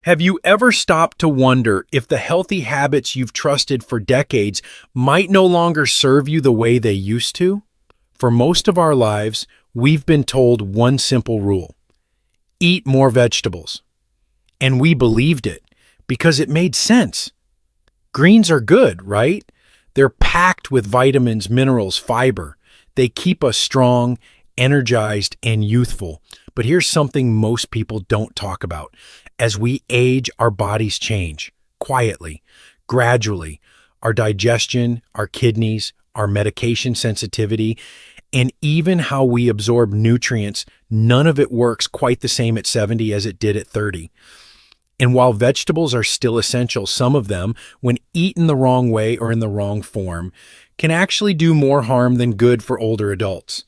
Have you ever stopped to wonder if the healthy habits you've trusted for decades might no longer serve you the way they used to? For most of our lives, we've been told one simple rule: eat more vegetables. And we believed it because it made sense. Greens are good, right? They're packed with vitamins, minerals, fiber. They keep us strong, energized, and youthful. But here's something most people don't talk about. As we age, our bodies change quietly, gradually. Our digestion, our kidneys, our medication sensitivity, and even how we absorb nutrients, none of it works quite the same at 70 as it did at 30. And while vegetables are still essential, some of them, when eaten the wrong way or in the wrong form, can actually do more harm than good for older adults.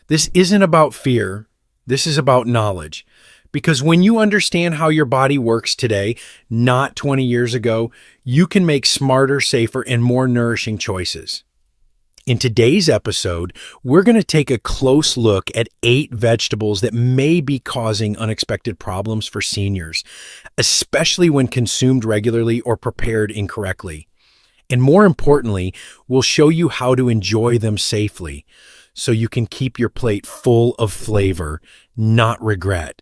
This isn't about fear. This is about knowledge. Because when you understand how your body works today, not 20 years ago, you can make smarter, safer, and more nourishing choices. In today's episode, we're going to take a close look at 8 vegetables that may be causing unexpected problems for seniors, especially when consumed regularly or prepared incorrectly. And more importantly, we'll show you how to enjoy them safely so you can keep your plate full of flavor, not regret.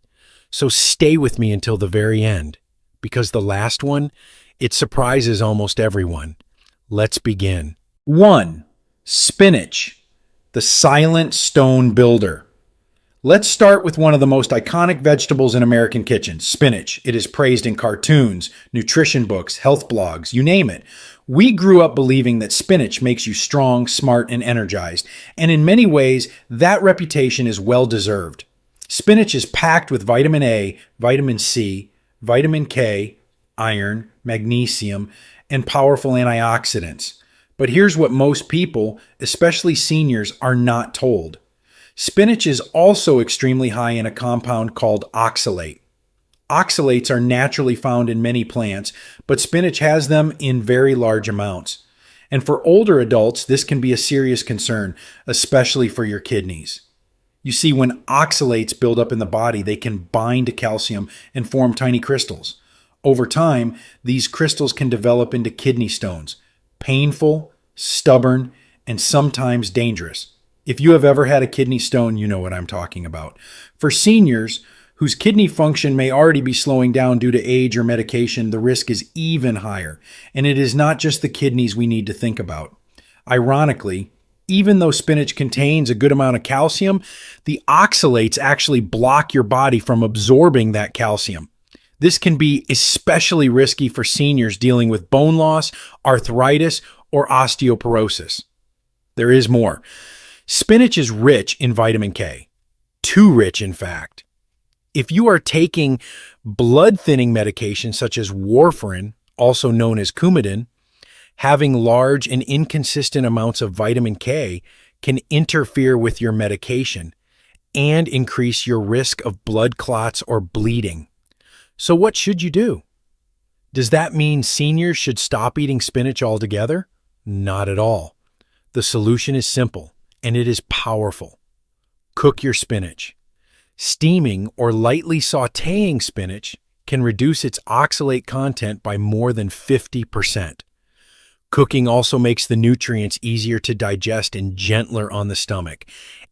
So stay with me until the very end, because the last one, it surprises almost everyone. Let's begin. 1. Spinach, the silent stone builder. Let's start with one of the most iconic vegetables in American kitchens, spinach. It is praised in cartoons, nutrition books, health blogs, you name it. We grew up believing that spinach makes you strong, smart, and energized, and in many ways, that reputation is well-deserved. Spinach is packed with vitamin A, vitamin C, vitamin K, iron, magnesium, and powerful antioxidants. But here's what most people, especially seniors, are not told. Spinach is also extremely high in a compound called oxalate. Oxalates are naturally found in many plants, but spinach has them in very large amounts. And for older adults, this can be a serious concern, especially for your kidneys. You see, when oxalates build up in the body, they can bind to calcium and form tiny crystals. Over time, these crystals can develop into kidney stones. Painful, stubborn, and sometimes dangerous. If you have ever had a kidney stone, you know what I'm talking about. For seniors whose kidney function may already be slowing down due to age or medication, the risk is even higher. And it is not just the kidneys we need to think about. Ironically, even though spinach contains a good amount of calcium, the oxalates actually block your body from absorbing that calcium. This can be especially risky for seniors dealing with bone loss, arthritis, or osteoporosis. There is more. Spinach is rich in vitamin K. Too rich, in fact. If you are taking blood-thinning medications such as warfarin, also known as Coumadin, having large and inconsistent amounts of vitamin K can interfere with your medication and increase your risk of blood clots or bleeding. So what should you do? Does that mean seniors should stop eating spinach altogether? Not at all. The solution is simple, and it is powerful. Cook your spinach. Steaming or lightly sautéing spinach can reduce its oxalate content by more than 50%. Cooking also makes the nutrients easier to digest and gentler on the stomach.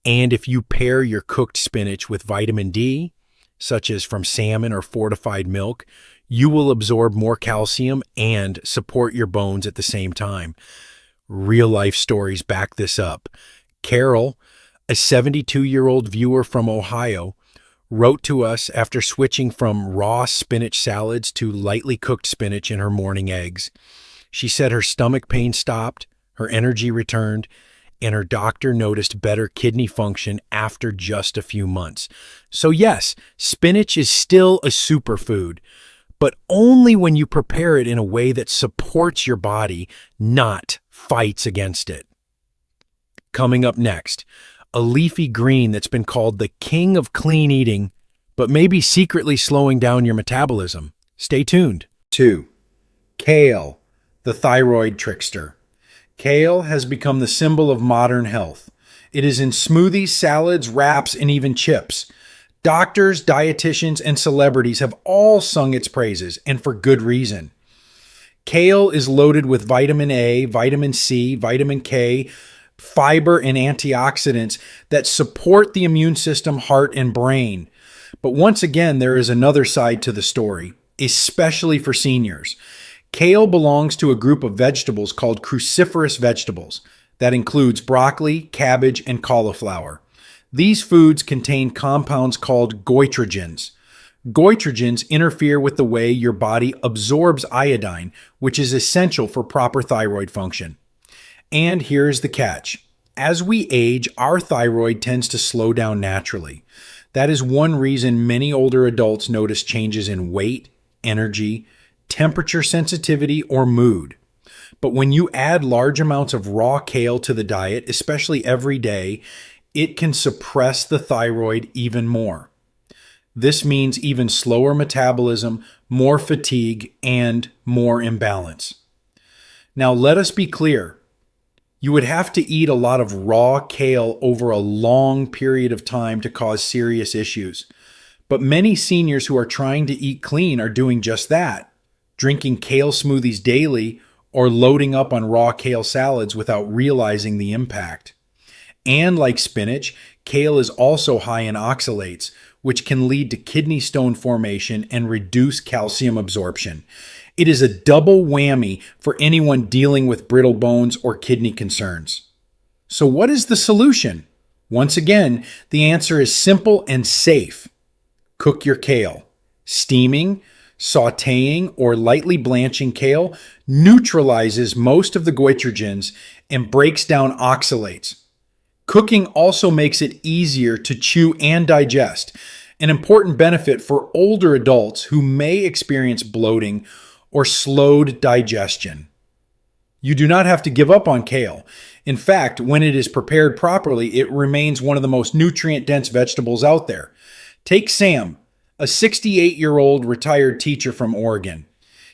And if you pair your cooked spinach with vitamin D, such as from salmon or fortified milk, you will absorb more calcium and support your bones at the same time. Real-life stories back this up. Carol, a 72-year-old viewer from Ohio, wrote to us after switching from raw spinach salads to lightly cooked spinach in her morning eggs. She said her stomach pain stopped, her energy returned, and her doctor noticed better kidney function after just a few months. So yes, spinach is still a superfood, but only when you prepare it in a way that supports your body, not fights against it. Coming up next, a leafy green that's been called the king of clean eating, but maybe secretly slowing down your metabolism. Stay tuned. 2. Kale, the thyroid trickster. Kale has become the symbol of modern health. It is in smoothies, salads, wraps, and even chips. Doctors, dietitians, and celebrities have all sung its praises, and for good reason. Kale is loaded with vitamin A, vitamin C, vitamin K, fiber, and antioxidants that support the immune system, heart, and brain. But once again, there is another side to the story, especially for seniors. Kale belongs to a group of vegetables called cruciferous vegetables. That includes broccoli, cabbage, and cauliflower. These foods contain compounds called goitrogens. Goitrogens interfere with the way your body absorbs iodine, which is essential for proper thyroid function. And here's the catch. As we age, our thyroid tends to slow down naturally. That is one reason many older adults notice changes in weight, energy, temperature sensitivity, or mood. But when you add large amounts of raw kale to the diet, especially every day, it can suppress the thyroid even more. This means even slower metabolism, more fatigue, and more imbalance. Now, let us be clear. You would have to eat a lot of raw kale over a long period of time to cause serious issues. But many seniors who are trying to eat clean are doing just that, drinking kale smoothies daily or loading up on raw kale salads without realizing the impact. And like spinach, kale is also high in oxalates, which can lead to kidney stone formation and reduce calcium absorption. It is a double whammy for anyone dealing with brittle bones or kidney concerns. So what is the solution? Once again, the answer is simple and safe. Cook your kale. Steaming, sautéing, or lightly blanching kale neutralizes most of the goitrogens and breaks down oxalates. Cooking also makes it easier to chew and digest, an important benefit for older adults who may experience bloating or slowed digestion. You do not have to give up on kale. In fact, when it is prepared properly, it remains one of the most nutrient-dense vegetables out there. Take Sam, a 68-year-old retired teacher from Oregon.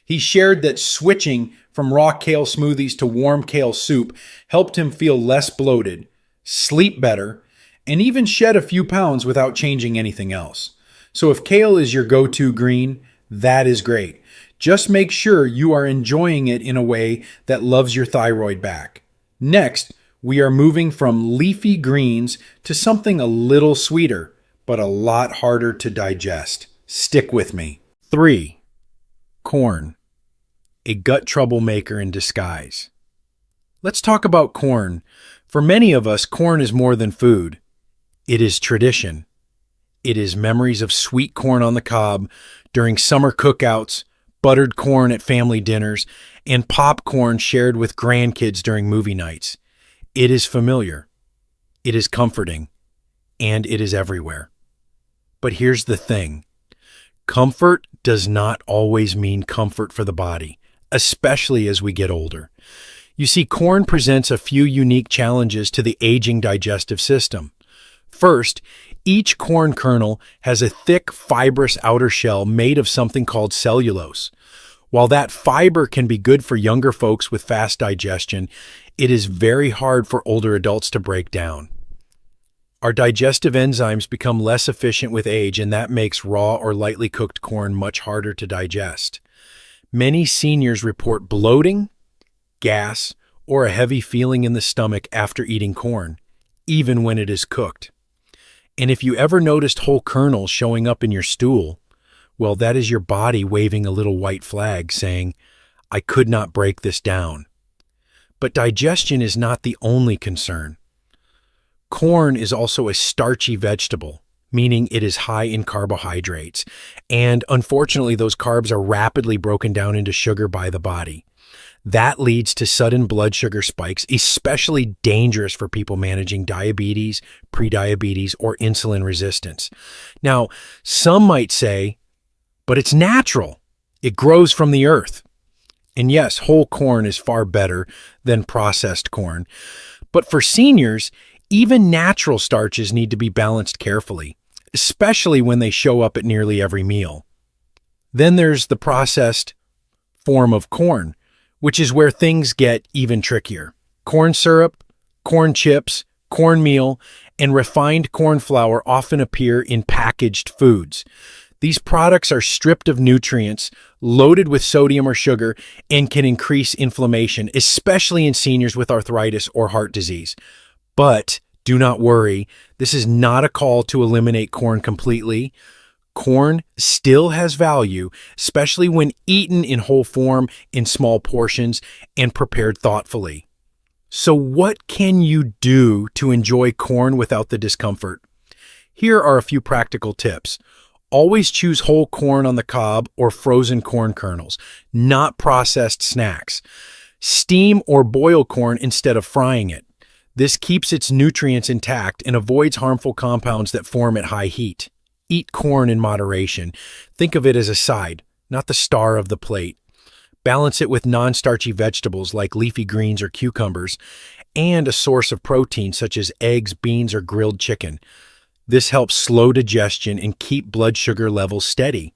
He shared that switching from raw kale smoothies to warm kale soup helped him feel less bloated, sleep better, and even shed a few pounds without changing anything else. So if kale is your go-to green, that is great. Just make sure you are enjoying it in a way that loves your thyroid back. Next, we are moving from leafy greens to something a little sweeter, but a lot harder to digest. Stick with me. 3. Corn, a gut troublemaker in disguise. Let's talk about corn. For many of us, corn is more than food. It is tradition. It is memories of sweet corn on the cob during summer cookouts, buttered corn at family dinners, and popcorn shared with grandkids during movie nights. It is familiar. It is comforting. And it is everywhere. But here's the thing. Comfort does not always mean comfort for the body, especially as we get older. You see, corn presents a few unique challenges to the aging digestive system. First, each corn kernel has a thick, fibrous outer shell made of something called cellulose. While that fiber can be good for younger folks with fast digestion, it is very hard for older adults to break down. Our digestive enzymes become less efficient with age, and that makes raw or lightly cooked corn much harder to digest. Many seniors report bloating, gas, or a heavy feeling in the stomach after eating corn, even when it is cooked. And if you ever noticed whole kernels showing up in your stool, well, that is your body waving a little white flag saying, I could not break this down. But digestion is not the only concern. Corn is also a starchy vegetable, meaning it is high in carbohydrates. And unfortunately, those carbs are rapidly broken down into sugar by the body. That leads to sudden blood sugar spikes, especially dangerous for people managing diabetes, prediabetes, or insulin resistance. Now, some might say, but it's natural. It grows from the earth. And yes, whole corn is far better than processed corn. But for seniors, even natural starches need to be balanced carefully, especially when they show up at nearly every meal. Then there's the processed form of corn, which is where things get even trickier. Corn syrup, corn chips, cornmeal, and refined corn flour often appear in packaged foods. These products are stripped of nutrients, loaded with sodium or sugar, and can increase inflammation, especially in seniors with arthritis or heart disease. But do not worry, this is not a call to eliminate corn completely. Corn still has value, especially when eaten in whole form, in small portions, and prepared thoughtfully. So what can you do to enjoy corn without the discomfort? Here are a few practical tips. Always choose whole corn on the cob or frozen corn kernels, not processed snacks. Steam or boil corn instead of frying it. This keeps its nutrients intact and avoids harmful compounds that form at high heat. Eat corn in moderation. Think of it as a side, not the star of the plate. Balance it with non-starchy vegetables like leafy greens or cucumbers, and a source of protein such as eggs, beans, or grilled chicken. This helps slow digestion and keep blood sugar levels steady.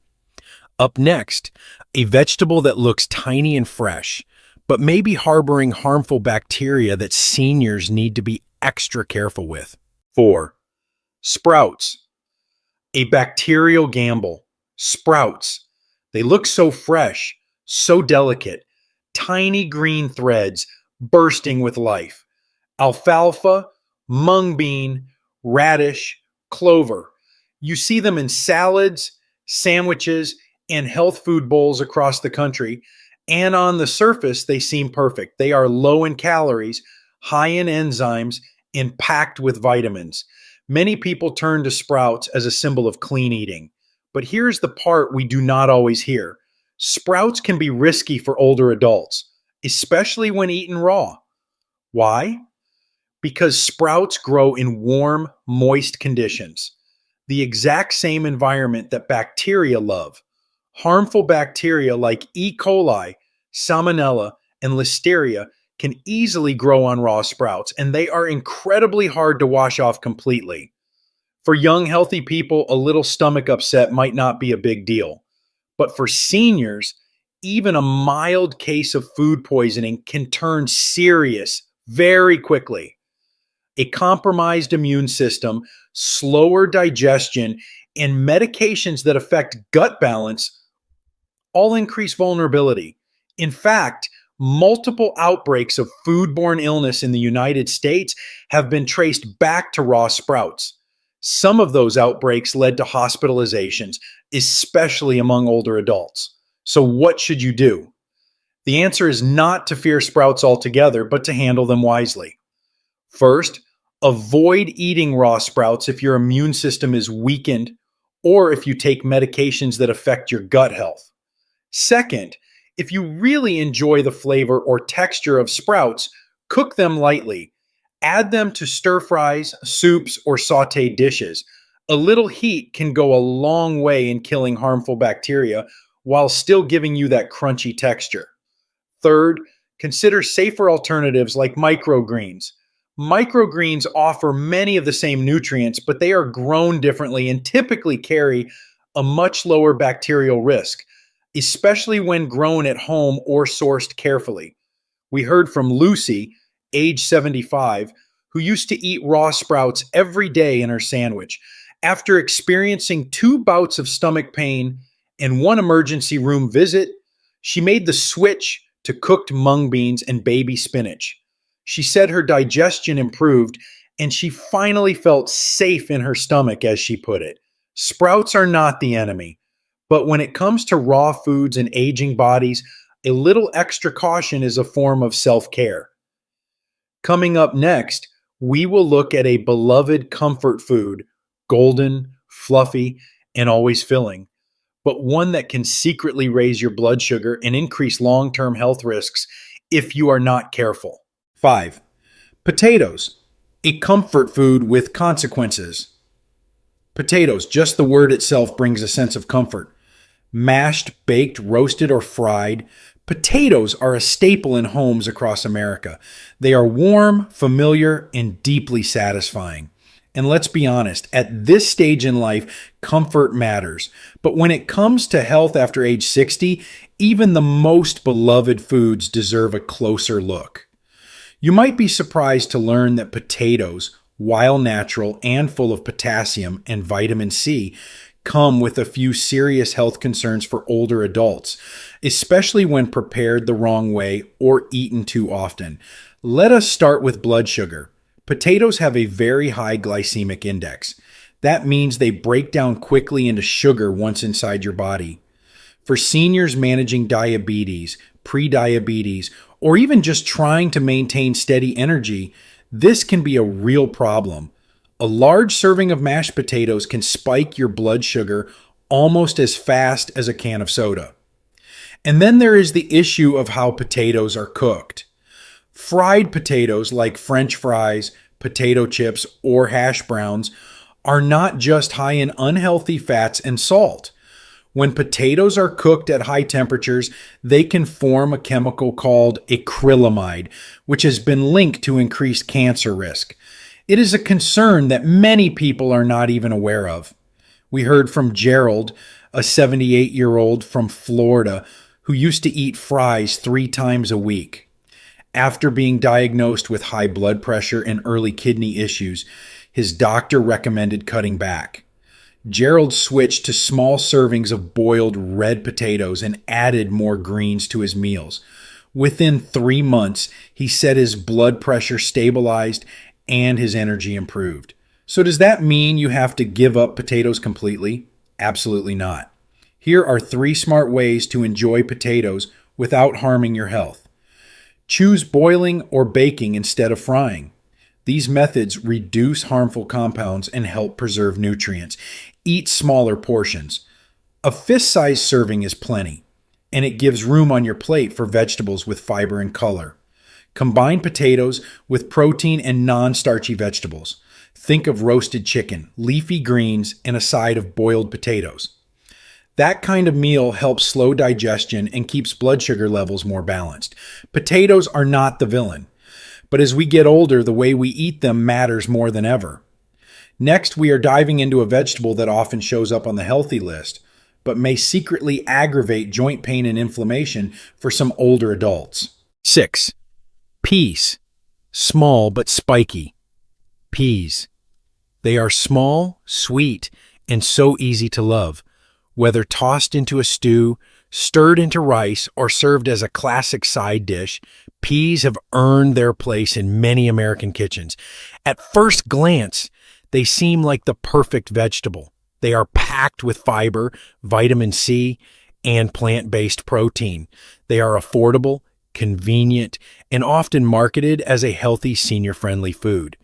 Up next, a vegetable that looks tiny and fresh, but may be harboring harmful bacteria that seniors need to be extra careful with. 4. Sprouts. A bacterial gamble. Sprouts. They look so fresh, so delicate. Tiny green threads bursting with life. Alfalfa, mung bean, radish, clover. You see them in salads, sandwiches, and health food bowls across the country, and on the surface they seem perfect. They are low in calories, high in enzymes, and packed with vitamins. Many people turn to sprouts as a symbol of clean eating. But here's the part we do not always hear. Sprouts can be risky for older adults, especially when eaten raw. Why? Because sprouts grow in warm, moist conditions, the exact same environment that bacteria love. Harmful bacteria like E. coli, Salmonella, and Listeria can easily grow on raw sprouts, and they are incredibly hard to wash off completely. For young, healthy people, a little stomach upset might not be a big deal. But for seniors, even a mild case of food poisoning can turn serious very quickly. A compromised immune system, slower digestion, and medications that affect gut balance all increase vulnerability. In fact, multiple outbreaks of foodborne illness in the United States have been traced back to raw sprouts. Some of those outbreaks led to hospitalizations, especially among older adults. So what should you do? The answer is not to fear sprouts altogether, but to handle them wisely. First, avoid eating raw sprouts if your immune system is weakened or if you take medications that affect your gut health. Second, if you really enjoy the flavor or texture of sprouts, cook them lightly. Add them to stir fries, soups, or sautéed dishes. A little heat can go a long way in killing harmful bacteria while still giving you that crunchy texture. Third, consider safer alternatives like microgreens. Microgreens offer many of the same nutrients, but they are grown differently and typically carry a much lower bacterial risk, especially when grown at home or sourced carefully. We heard from Lucy, age 75, who used to eat raw sprouts every day in her sandwich. After experiencing 2 bouts of stomach pain and 1 emergency room visit, she made the switch to cooked mung beans and baby spinach. She said her digestion improved and she finally felt safe in her stomach, as she put it. Sprouts are not the enemy, but when it comes to raw foods and aging bodies, a little extra caution is a form of self-care. Coming up next, we will look at a beloved comfort food, golden, fluffy, and always filling, but one that can secretly raise your blood sugar and increase long-term health risks if you are not careful. 5. Potatoes, a comfort food with consequences. Potatoes, just the word itself brings a sense of comfort. Mashed, baked, roasted, or fried, potatoes are a staple in homes across America. They are warm, familiar, and deeply satisfying. And let's be honest, at this stage in life, comfort matters. But when it comes to health after age 60, even the most beloved foods deserve a closer look. You might be surprised to learn that potatoes, while natural and full of potassium and vitamin C, come with a few serious health concerns for older adults, especially when prepared the wrong way or eaten too often. Let us start with blood sugar. Potatoes have a very high glycemic index. That means they break down quickly into sugar once inside your body. For seniors managing diabetes, prediabetes, or even just trying to maintain steady energy, this can be a real problem. A large serving of mashed potatoes can spike your blood sugar almost as fast as a can of soda. And then there is the issue of how potatoes are cooked. Fried potatoes like French fries, potato chips, or hash browns are not just high in unhealthy fats and salt. When potatoes are cooked at high temperatures, they can form a chemical called acrylamide, which has been linked to increased cancer risk. It is a concern that many people are not even aware of. We heard from Gerald, a 78-year-old from Florida, who used to eat fries 3 times a week. After being diagnosed with high blood pressure and early kidney issues, his doctor recommended cutting back. Gerald switched to small servings of boiled red potatoes and added more greens to his meals. Within 3 months, he said his blood pressure stabilized and his energy improved. So does that mean you have to give up potatoes completely? Absolutely not. Here are 3 smart ways to enjoy potatoes without harming your health. Choose boiling or baking instead of frying. These methods reduce harmful compounds and help preserve nutrients. Eat smaller portions. A fist-sized serving is plenty, and it gives room on your plate for vegetables with fiber and color. Combine potatoes with protein and non-starchy vegetables. Think of roasted chicken, leafy greens, and a side of boiled potatoes. That kind of meal helps slow digestion and keeps blood sugar levels more balanced. Potatoes are not the villain, but as we get older, the way we eat them matters more than ever. Next, we are diving into a vegetable that often shows up on the healthy list, but may secretly aggravate joint pain and inflammation for some older adults. 6. Peas. Small but spiky. Peas. They are small, sweet, and so easy to love. Whether tossed into a stew, stirred into rice, or served as a classic side dish, peas have earned their place in many American kitchens. At first glance, they seem like the perfect vegetable. They are packed with fiber, vitamin C, and plant-based protein. They are affordable, convenient, and often marketed as a healthy senior-friendly food.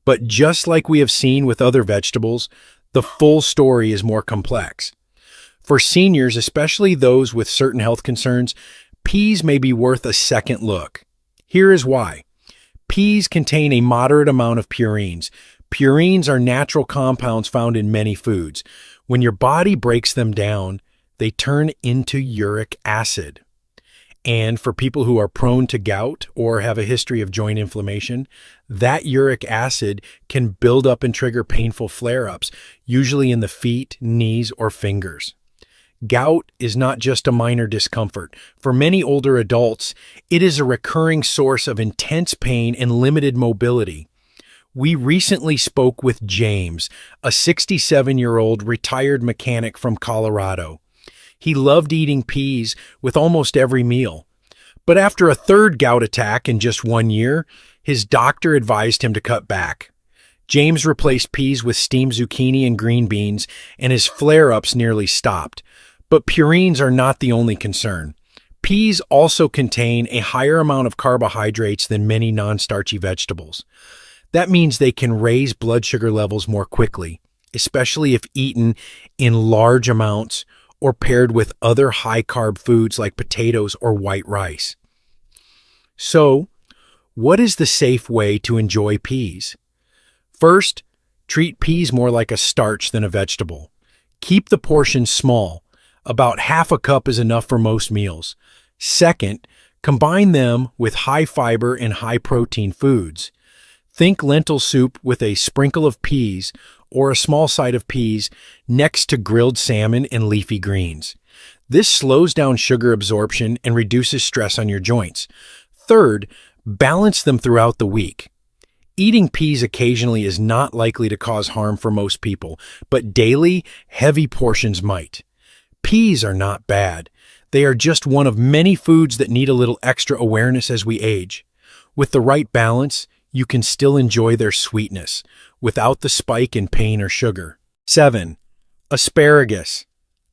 But just like we have seen with other vegetables, the full story is more complex. For seniors, especially those with certain health concerns, peas may be worth a second look. Here is why. Peas contain a moderate amount of purines. Purines are natural compounds found in many foods. When your body breaks them down, they turn into uric acid. And for people who are prone to gout or have a history of joint inflammation, that uric acid can build up and trigger painful flare-ups, usually in the feet, knees, or fingers. Gout is not just a minor discomfort. For many older adults, it is a recurring source of intense pain and limited mobility. We recently spoke with James, a 67-year-old retired mechanic from Colorado. He loved eating peas with almost every meal. But after a third gout attack in just 1 year, his doctor advised him to cut back. James replaced peas with steamed zucchini and green beans, and his flare-ups nearly stopped. But purines are not the only concern. Peas also contain a higher amount of carbohydrates than many non-starchy vegetables. That means they can raise blood sugar levels more quickly, especially if eaten in large amounts or paired with other high-carb foods like potatoes or white rice. So, what is the safe way to enjoy peas? First, treat peas more like a starch than a vegetable. Keep the portions small. About half a cup is enough for most meals. Second, combine them with high fiber and high protein foods. Think lentil soup with a sprinkle of peas or a small side of peas next to grilled salmon and leafy greens. This slows down sugar absorption and reduces stress on your joints. Third, balance them throughout the week. Eating peas occasionally is not likely to cause harm for most people, but daily, heavy portions might. Peas are not bad. They are just one of many foods that need a little extra awareness as we age. With the right balance, you can still enjoy their sweetness without the spike in pain or sugar. 7. Asparagus,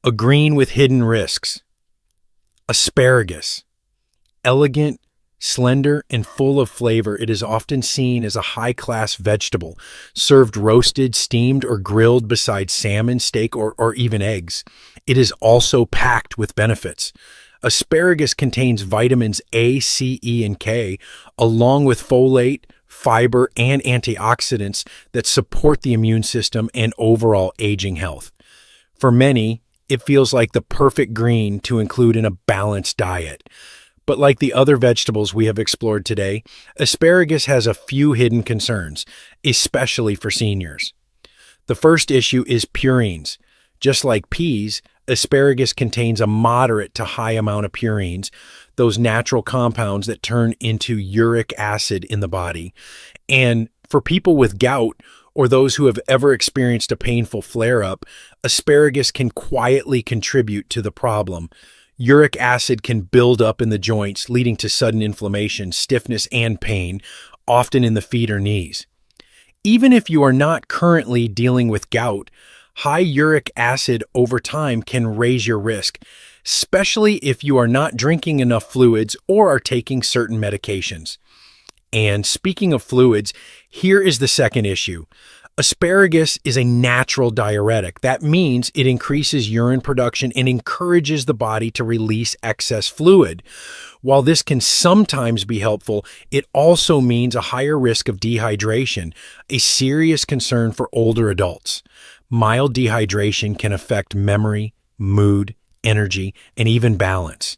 a green with hidden risks. Asparagus. Elegant, slender, and full of flavor, it is often seen as a high-class vegetable, served roasted, steamed, or grilled beside salmon, steak, or even eggs. It is also packed with benefits. Asparagus contains vitamins A, C, E, and K, along with folate, fiber, and antioxidants that support the immune system and overall aging health. For many, it feels like the perfect green to include in a balanced diet. But like the other vegetables we have explored today, asparagus has a few hidden concerns, especially for seniors. The first issue is purines. Just like peas, asparagus contains a moderate to high amount of purines, those natural compounds that turn into uric acid in the body. And for people with gout or those who have ever experienced a painful flare-up, asparagus can quietly contribute to the problem. Uric acid can build up in the joints, leading to sudden inflammation, stiffness, and pain, often in the feet or knees. Even if you are not currently dealing with gout, high uric acid over time can raise your risk, especially if you are not drinking enough fluids or are taking certain medications. And speaking of fluids, here is the second issue. Asparagus is a natural diuretic. That means it increases urine production and encourages the body to release excess fluid. While this can sometimes be helpful, it also means a higher risk of dehydration, a serious concern for older adults. Mild dehydration can affect memory, mood, energy, and even balance.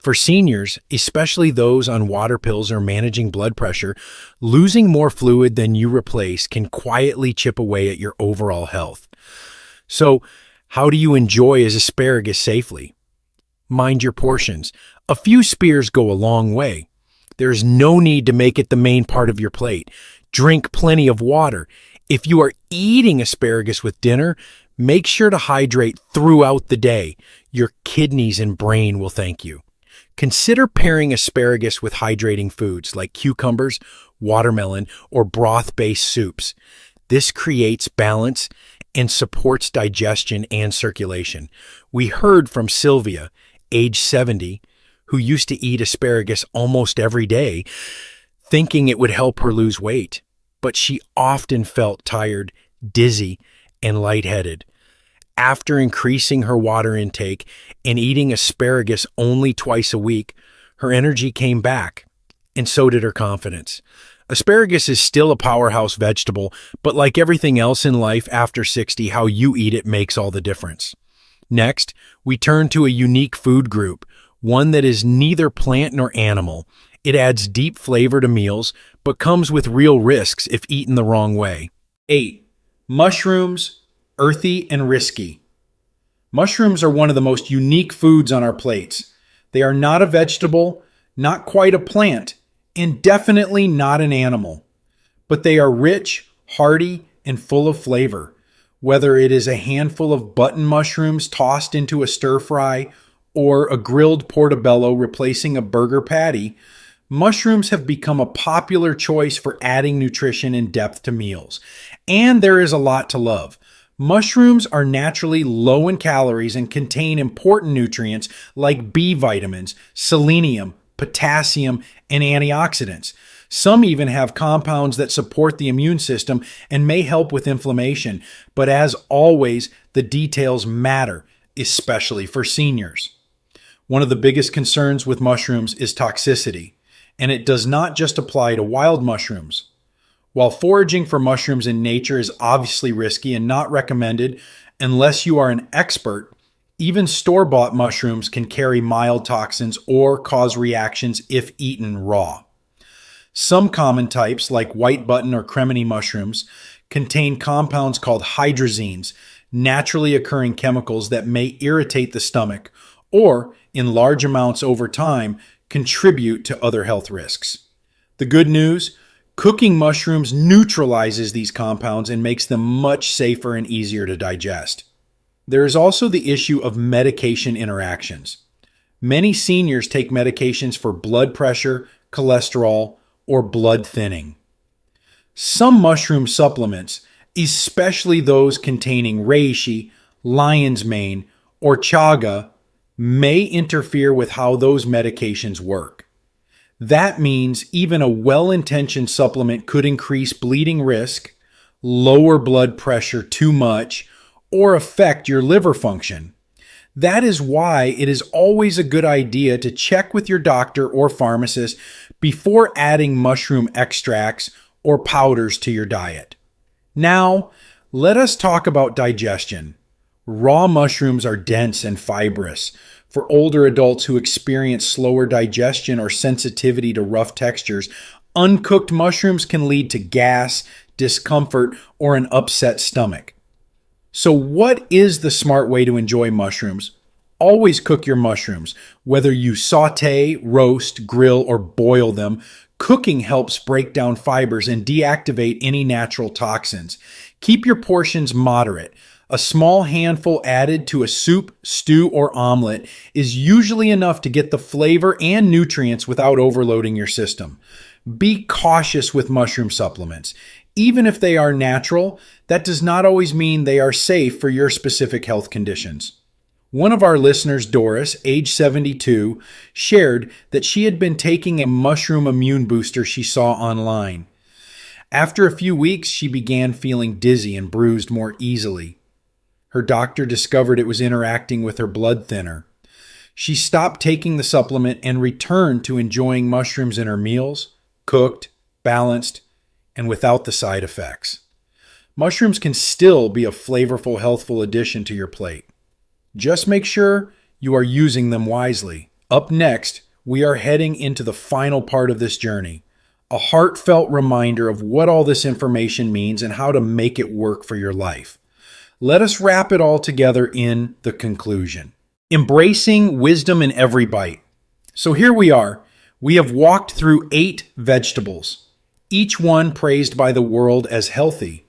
For seniors, especially those on water pills or managing blood pressure, losing more fluid than you replace can quietly chip away at your overall health. So, how do you enjoy asparagus safely? Mind your portions. A few spears go a long way. There is no need to make it the main part of your plate. Drink plenty of water. If you are eating asparagus with dinner, make sure to hydrate throughout the day. Your kidneys and brain will thank you. Consider pairing asparagus with hydrating foods like cucumbers, watermelon, or broth-based soups. This creates balance and supports digestion and circulation. We heard from Sylvia, age 70, who used to eat asparagus almost every day, thinking it would help her lose weight. But she often felt tired, dizzy, and lightheaded. After increasing her water intake and eating asparagus only twice a week, her energy came back, and so did her confidence. Asparagus is still a powerhouse vegetable, but like everything else in life after 60, how you eat it makes all the difference. Next, we turn to a unique food group, one that is neither plant nor animal. It adds deep flavor to meals, but comes with real risks if eaten the wrong way. 8. Mushrooms. Earthy and risky. Mushrooms are one of the most unique foods on our plates. They are not a vegetable, not quite a plant, and definitely not an animal. But they are rich, hearty, and full of flavor. Whether it is a handful of button mushrooms tossed into a stir fry or a grilled portobello replacing a burger patty, mushrooms have become a popular choice for adding nutrition and depth to meals. And there is a lot to love. Mushrooms are naturally low in calories and contain important nutrients like B vitamins, selenium, potassium, and antioxidants. Some even have compounds that support the immune system and may help with inflammation. But as always, the details matter, especially for seniors. One of the biggest concerns with mushrooms is toxicity, and it does not just apply to wild mushrooms. While foraging for mushrooms in nature is obviously risky and not recommended unless you are an expert, even store-bought mushrooms can carry mild toxins or cause reactions if eaten raw. Some common types, like white button or cremini mushrooms, contain compounds called hydrazines, naturally occurring chemicals that may irritate the stomach or, in large amounts over time, contribute to other health risks. The good news: Cooking mushrooms neutralizes these compounds and makes them much safer and easier to digest. There is also the issue of medication interactions. Many seniors take medications for blood pressure, cholesterol, or blood thinning. Some mushroom supplements, especially those containing reishi, lion's mane, or chaga, may interfere with how those medications work. That means even a well-intentioned supplement could increase bleeding risk, lower blood pressure too much, or affect your liver function. That is why it is always a good idea to check with your doctor or pharmacist before adding mushroom extracts or powders to your diet. Now, let us talk about digestion. Raw mushrooms are dense and fibrous. For older adults who experience slower digestion or sensitivity to rough textures, uncooked mushrooms can lead to gas, discomfort, or an upset stomach. So what is the smart way to enjoy mushrooms? Always cook your mushrooms. Whether you saute, roast, grill, or boil them, cooking helps break down fibers and deactivate any natural toxins. Keep your portions moderate. A small handful added to a soup, stew, or omelet is usually enough to get the flavor and nutrients without overloading your system. Be cautious with mushroom supplements. Even if they are natural, that does not always mean they are safe for your specific health conditions. One of our listeners, Doris, age 72, shared that she had been taking a mushroom immune booster she saw online. After a few weeks, she began feeling dizzy and bruised more easily. Her doctor discovered it was interacting with her blood thinner. She stopped taking the supplement and returned to enjoying mushrooms in her meals, cooked, balanced, and without the side effects. Mushrooms can still be a flavorful, healthful addition to your plate. Just make sure you are using them wisely. Up next, we are heading into the final part of this journey, a heartfelt reminder of what all this information means and how to make it work for your life. Let us wrap it all together in the conclusion. Embracing wisdom in every bite. So here we are. We have walked through 8 vegetables, each one praised by the world as healthy,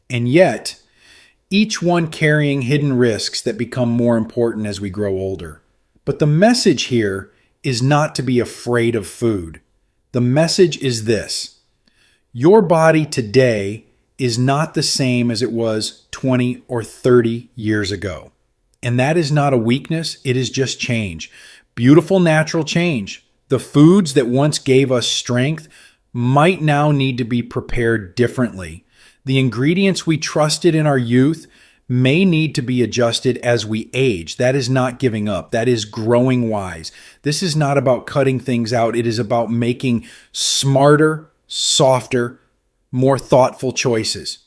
and yet each one carrying hidden risks that become more important as we grow older. But the message here is not to be afraid of food. The message is this: your body today is not the same as it was 20 or 30 years ago. And that is not a weakness, it is just change. Beautiful natural change. The foods that once gave us strength might now need to be prepared differently. The ingredients we trusted in our youth may need to be adjusted as we age. That is not giving up. That is growing wise. This is not about cutting things out. It is about making smarter, softer, more thoughtful choices.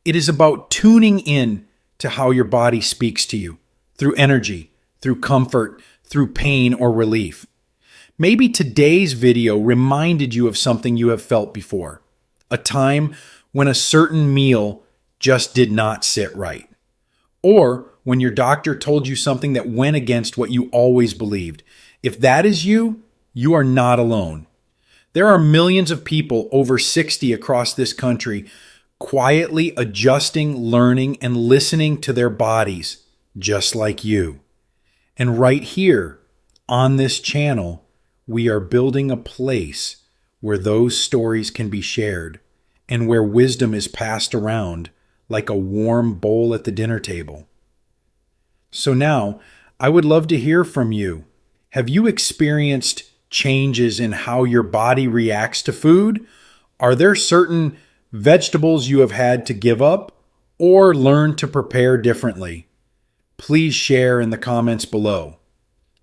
It is about tuning in to how your body speaks to you through energy, through comfort, through pain or relief. Maybe today's video reminded you of something you have felt before, a time when a certain meal just did not sit right, or when your doctor told you something that went against what you always believed. If that is you, you are not alone. There are millions of people over 60 across this country quietly adjusting, learning, and listening to their bodies just like you. And right here on this channel, we are building a place where those stories can be shared and where wisdom is passed around like a warm bowl at the dinner table. So now, I would love to hear from you. Have you experienced changes in how your body reacts to food? Are there certain vegetables you have had to give up or learn to prepare differently? Please share in the comments below.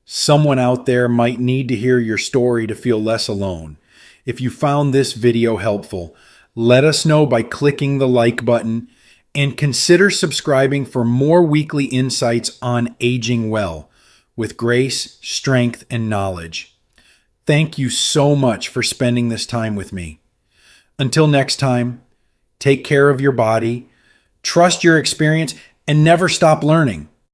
Someone out there might need to hear your story to feel less alone. If you found this video helpful, let us know by clicking the like button and consider subscribing for more weekly insights on aging well with grace, strength, and knowledge. Thank you so much for spending this time with me. Until next time, take care of your body, trust your experience, and never stop learning.